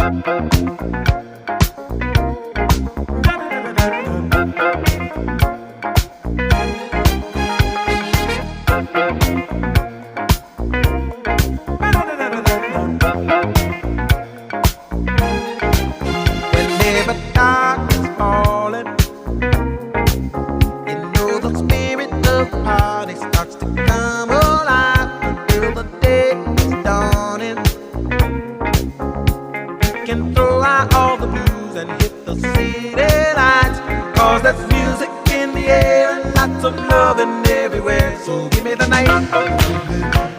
Whenever dark is falling, you know the spirit of the party starts to come alive until the day is dawning. We can throw out all the blues and hit the city lights, 'cause there's music in the air and lots of loving everywhere. So give me the night.